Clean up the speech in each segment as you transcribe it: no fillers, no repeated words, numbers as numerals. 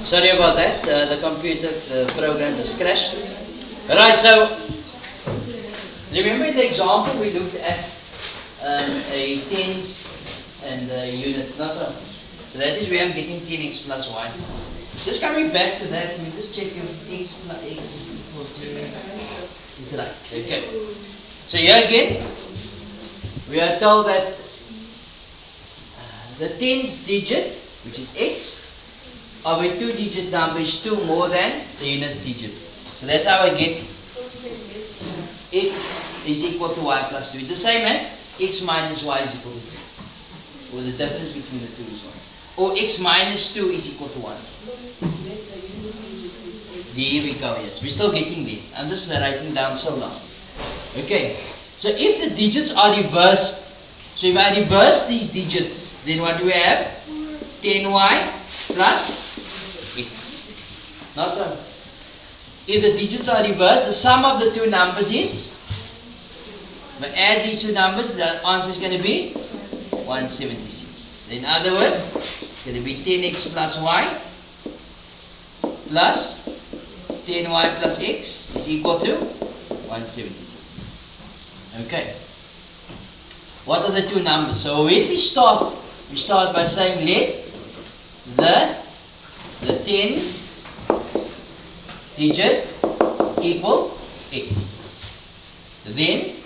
Sorry about that. The computer, the program just crashed. Alright, so remember the example we looked at a tens and units, not so. So that is where I'm getting 10x plus y. Just coming back to that, we just check if x plus x is equal to. It's right. Okay. So here again, we are told that the tens digit, which is x, of a two-digit number is 2 more than the units digit. So that's how I get x is equal to y plus 2. It's the same as x minus y is equal to 2. Or the difference between the two is 1. Or x minus 2 is equal to 1. There we go, yes. We're still getting there. I'm just writing down so long. Okay. So if the digits are reversed, so if I reverse these digits, then what do we have? 10y plus x. Not so. If the digits are reversed, the sum of the two numbers is, if I add these two numbers, the answer is going to be 176. So in other words, it's going to be 10x plus y plus 10y plus x is equal to 176. Okay. What are the two numbers? So when we start by saying let the tens digit equal x. Then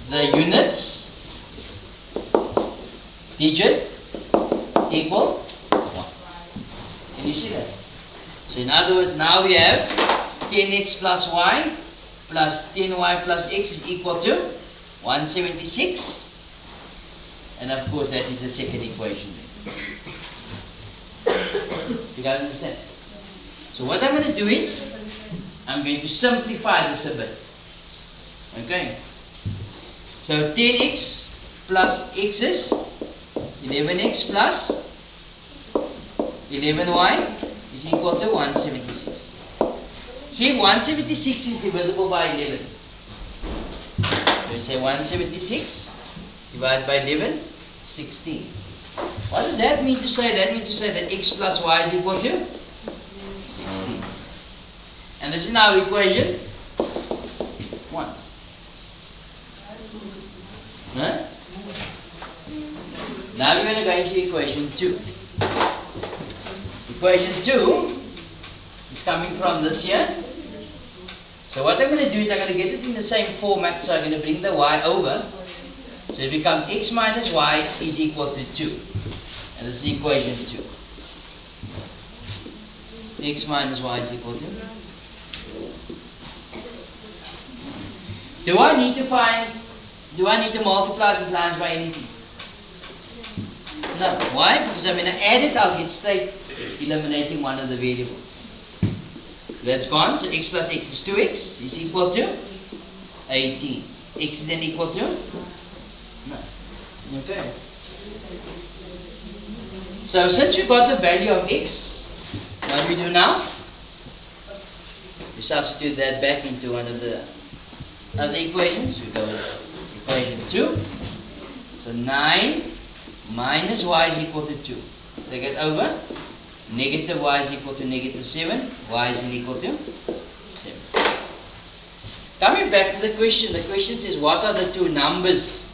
the units digit equal 1. Can you see that? So in other words, now we have 10x plus y plus 10y plus x is equal to 176. And of course that is the second equation. You guys understand? So what I'm going to do is, I'm going to simplify this a bit. Okay? So 10x plus x is 11x plus 11y is equal to 176. See, 176 is divisible by 11. So you say 176 divided by 11, 16. What does that mean to say? That means to say that x plus y is equal to 16. And this is our equation 1. Huh? Now we're going to go into equation 2. Equation 2 is coming from this here. So what I'm going to do is I'm going to get it in the same format. So I'm going to bring the y over. So it becomes x minus y is equal to 2. And this is equation 2. X minus y is equal to. Do I need to multiply these lines by anything? No. Why? Because when I add it, I'll get straight eliminating one of the variables. So that's gone. So x plus x is 2x is equal to 18. X is then equal to? No. Okay. So since we got the value of x, what do we do now? We substitute that back into one of the other equations. We go equation 2. So 9 minus y is equal to 2. Take it over. Negative y is equal to negative 7. Y is equal to 7. Coming back to the question says what are the two numbers?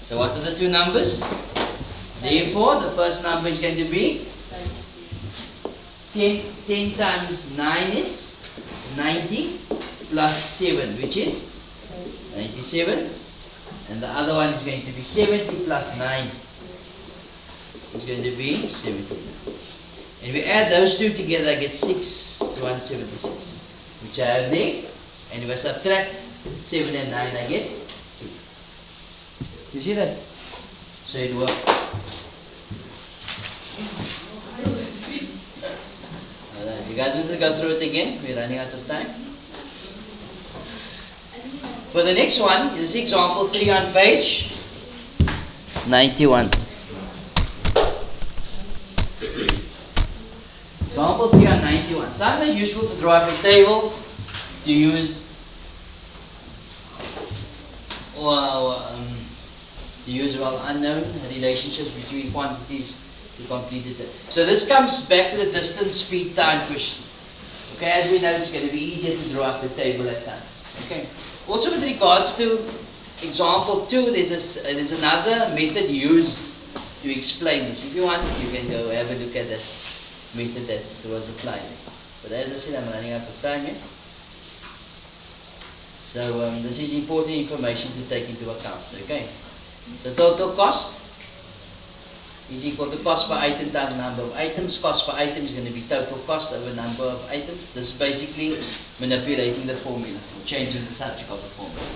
So what are the two numbers? Therefore, the first number is going to be 10 times 9 is 90 plus 7, which is 97. And the other one is going to be 70 plus 9. It's going to be 70. And we add those two together, I get 176, which I have there. And if I subtract 7 and 9, I get 2. You see that? So it works. Alright, you guys want to go through it again? We're running out of time. For the next one, this is example 3 on page 91. Example 3 on 91. Sometimes it's useful to draw up a table to use unknown relationships between quantities to complete it. So this comes back to the distance, speed, time question. Okay, as we know, it's going to be easier to draw up the table at times. Okay. Also, with regards to example 2, there's another method used to explain this. If you want, you can go have a look at that method that was applied. But as I said, I'm running out of time here. So this is important information to take into account. Okay. So total cost is equal to cost per item times number of items. Cost per item is going to be total cost over number of items. This is basically manipulating the formula, or changing the subject of the formula.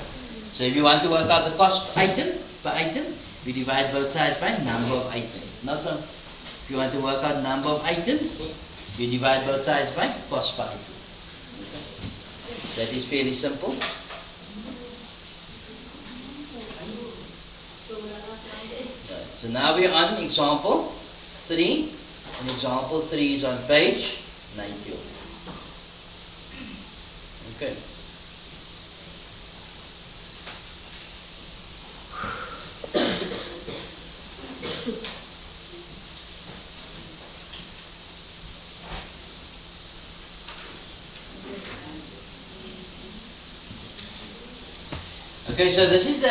So if you want to work out the cost per item, we divide both sides by number of items. Not so. If you want to work out number of items, you divide both sides by cost per item. Okay. That is fairly simple. So now we are on example 3, and example 3 is on page 90. Okay. Okay, so this is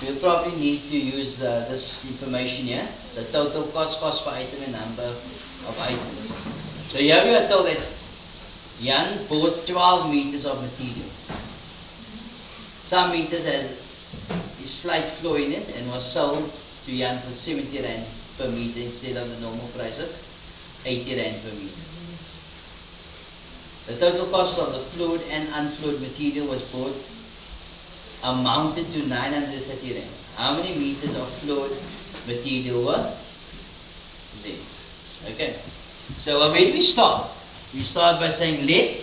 we'll probably need to use this information here. So total cost, cost per item, and number of items. So here we are told that Jan bought 12 meters of material. Some meters has a slight flow in it and was sold to Jan for 70 rand per meter instead of the normal price of 80 rand per meter. The total cost of the flowed and unflowed material was bought amounted to 930 rand. How many meters of flowed material were there? Okay. So where do we start? We start by saying let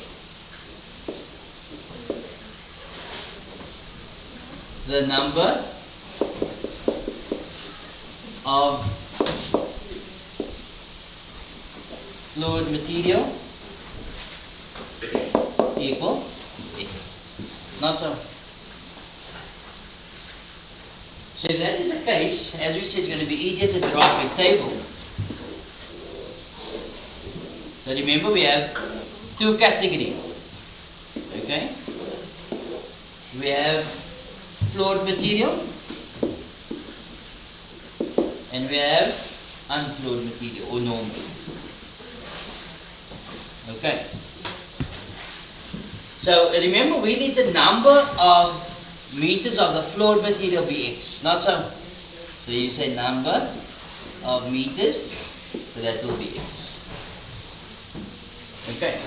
the number of flowed material equal x. Not so. So if that is the case, as we said, it's going to be easier to draw up a table. So remember, we have two categories. Okay? We have flowed material and we have unflowed material or normal. Okay? So remember, we need the number of meters of the flowed material be x, not so. So you say number of meters, so that will be x. Okay.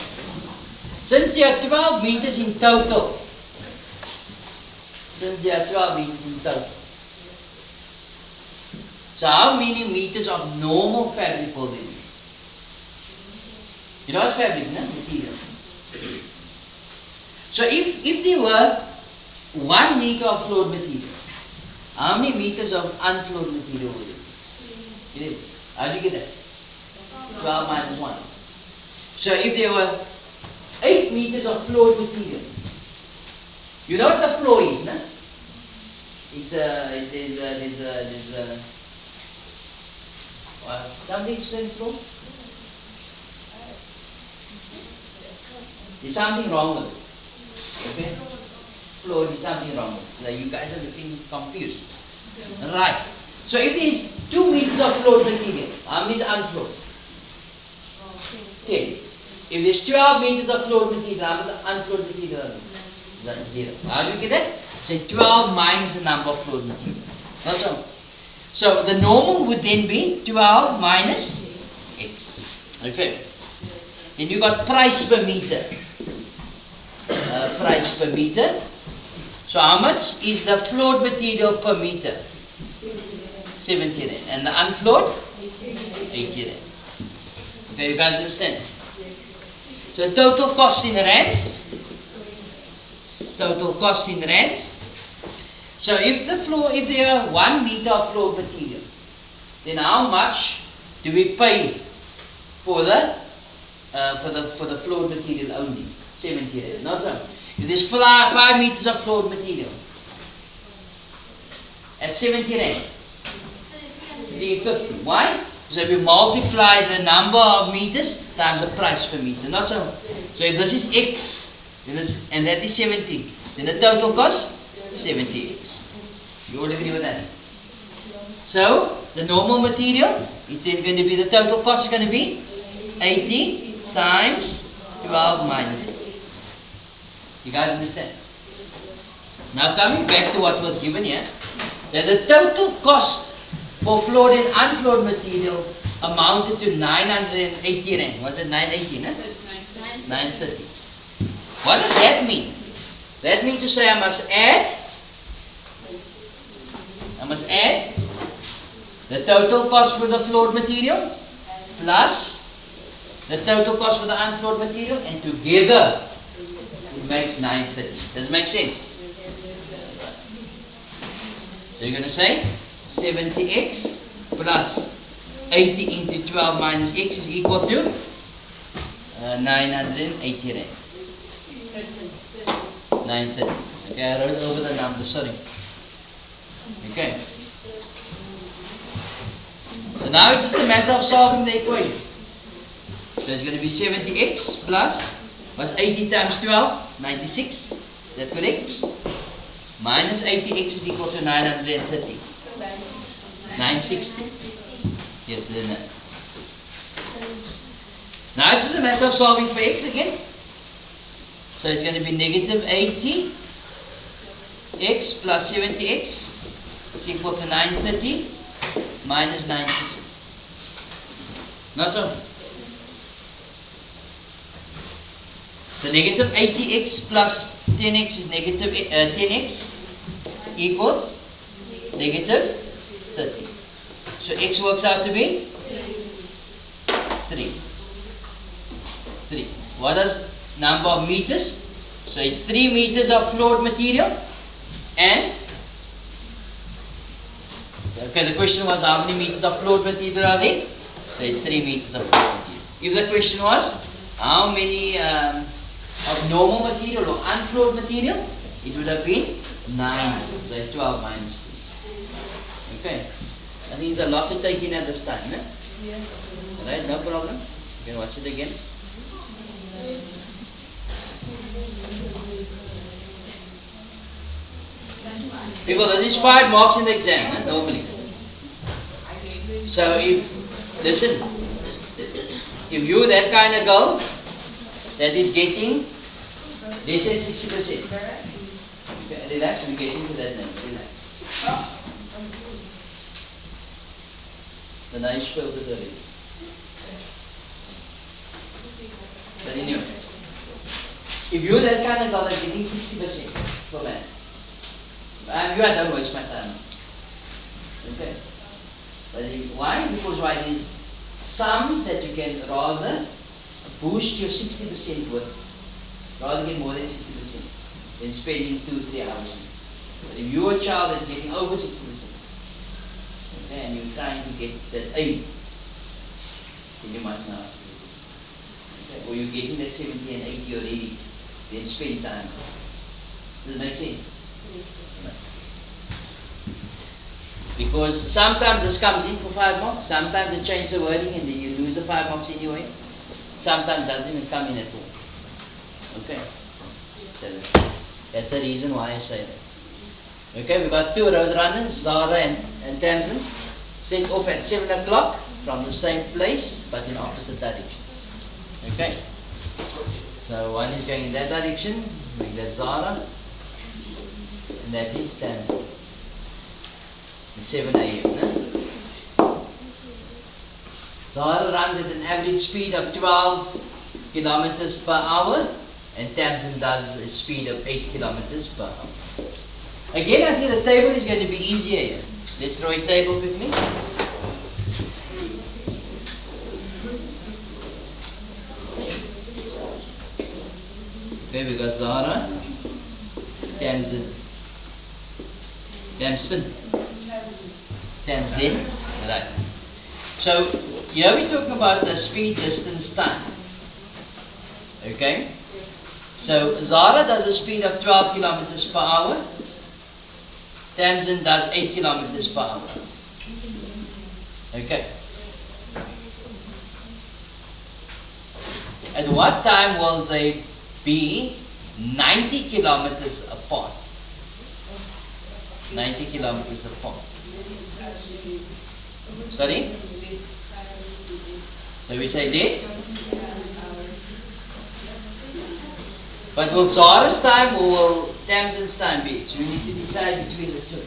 Since there are 12 meters in total, so how many meters of normal fabric will there be? You know what's fabric, no? Material. So if there were 1 meter of flowed material, how many meters of unflowed material would it be? How do you get that? 12 minus 1. So if there were 8 meters of flowed material, you know what the flow is, no? It's there's a something explain flow? There's something wrong with it. Okay? Flow is something wrong with it. You guys are looking confused. Right. So if there is 2 meters of flowed material, how many is unflowed? 10. If there's 12 meters of flowed material, how many is unflowed material? 0. How do you get that? Say 12 minus the number of flowed material. That's all. So the normal would then be 12 minus x. Okay. Then you got price per meter. Price per meter. So how much is the flowed material per meter? 70 rand. And the unflowed? 80 rand. Okay, you guys understand? So total cost in rands. Total cost in rands. So if there are 1 meter of flowed material, then how much do we pay for the flowed material only? 70 rand. Not so. If there's 5 meters of flowed material at 70 rand? 350. Why? Because we multiply the number of meters times the price per meter. Not so. So if this is X, then and that is 70, then the total cost 70X. You all agree with that? So the normal material is then going to be, the total cost is going to be 80 times 12 minus 8. You guys understand? Now coming back to what was given here, that the total cost for floored and unfloored material amounted to 980 rand. Was it 980? No? 930. What does that mean? That means to say I must add the total cost for the floored material plus the total cost for the unfloored material, and together it makes 930. Does it make sense? So you're going to say 70x plus 80 into 12 minus x is equal to 980 rand. 930. Okay, I wrote over the number, sorry. Okay. So now it's just a matter of solving the equation. So it's going to be 70x plus, what's 80 times 12? 96. Is that correct? Minus 80x is equal to 930. 960. Yes, then 960. Now it's just a matter of solving for x again. So it's going to be negative 80x plus 70x is equal to 930 minus 960. Not so? So negative 80x plus 10x is negative 10x equals negative 30. So x works out to be 3. 3. What is number of meters? So it's 3 meters of floored material, and okay, the question was how many meters of floored material are there? So it's 3 meters of floored material. If the question was how many of normal material or unfloored material, it would have been 9. So 12 minus 3. Okay. I think it's a lot to take in at this time, no? Yes. Alright, no problem. You can watch it again. People, this is 5 marks in the exam, no? Normally. So if, listen, if you're that kind of girl that is getting less than 60%, okay, relax, we're getting to that now, relax. The nice filter already. But anyway, if you're that kind of girl that's getting 60% for maths, you don't waste my time. Okay. But why? Because why these sums that you can rather boost your 60% with, rather get more than 60% than spending 2-3 hours. But if you're a child that's getting over 60%, okay, and you're trying to get that 8, then you must know. Okay. Or you're getting that 70 and 80 already, then spend time. Does it make sense? Yes. Because sometimes this comes in for 5 marks, sometimes they change the wording and then you lose the 5 marks anyway. Sometimes it doesn't even come in at all. Okay. So that's the reason why I say that. Okay, we've got 2 road runners, Zara and Tamsin, set off at 7 o'clock from the same place but in opposite directions. Okay. So one is going in that direction, that's Zara, and that is Tamsin. 7 a.m. No? Zara runs at an average speed of 12 kilometers per hour, and Tamsin does a speed of 8 kilometers per hour. Again, I think the table is going to be easier here. Let's draw a table quickly. Okay, we got Zara, Tamsin, right. So here we're talking about the speed, distance, time. Okay? So Zara does a speed of 12 kilometers per hour. Tamsin does 8 kilometers per hour. Okay. At what time will they be 90 kilometers apart? 90 kilometers apart. Sorry? So we say late. But will Zara's time or will Tamsin's time be? So we need to decide between the two.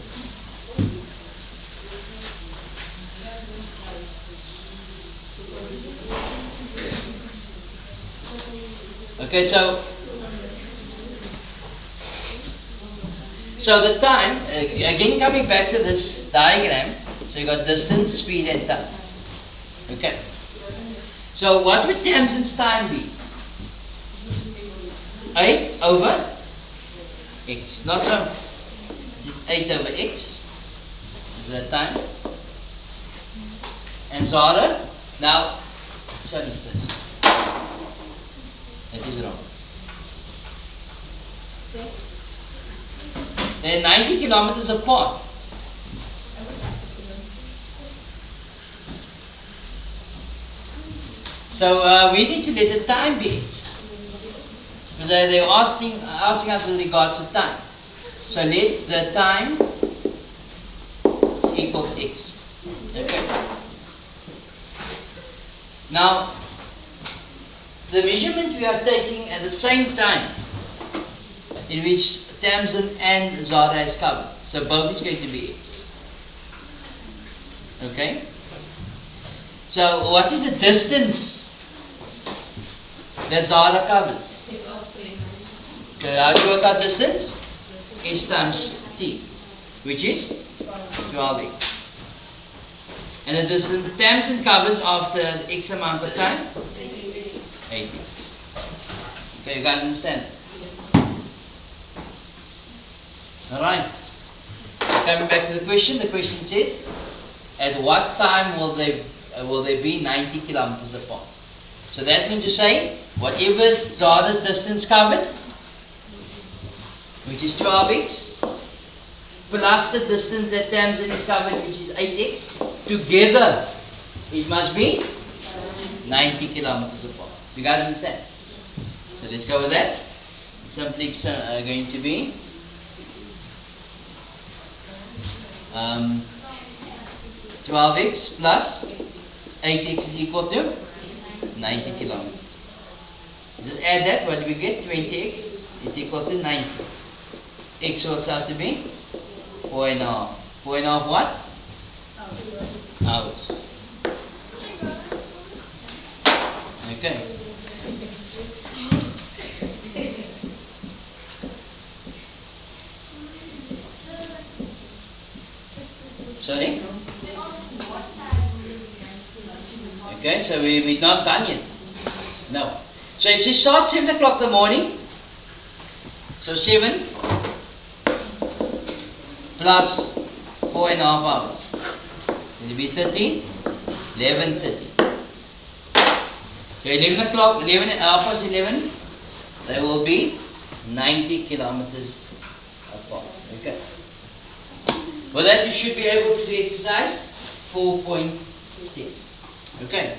Okay, so the time, again coming back to this diagram, so you got distance, speed and time. Okay. So what would Tamsin's time be? 8 over x. Not so. This is 8 over x. Is that time? And Zara, now, sorry. That is wrong. They're 90 kilometers apart. So we need to let the time be x. Because they're asking us with regards to time. So let the time equals x. Okay. Now, the measurement we are taking at the same time in which Tamsin and Zara is covered. So both is going to be x. Okay? So what is the distance that Zara covers? So how do you work out distance? S times t, which is 12x. And the distance Tamsin covers after the x amount of time? 8x. Okay, you guys understand? Alright. Coming back to the question says, at what time will they be 90 kilometers apart? So that means to say, whatever Zara's distance covered, which is 12x, plus the distance that Tamsin is covered, which is 8x, together it must be 90 kilometers apart. You guys understand? So let's go with that. Simply going to be 12x plus 8x is equal to 90 kilometers. Just add that, what do we get? 20x is equal to 90. X works out to be 4.5. 4.5 what? Hours. Okay. Sorry? Okay, so we're not done yet. No. So if she starts 7 o'clock in the morning, so 7 plus 4.5 hours. Will it be 13? 11:30. So 11 o'clock, 11 past 11, they will be 90 kilometers apart. Okay. For that you should be able to do exercise 4.10. Okay.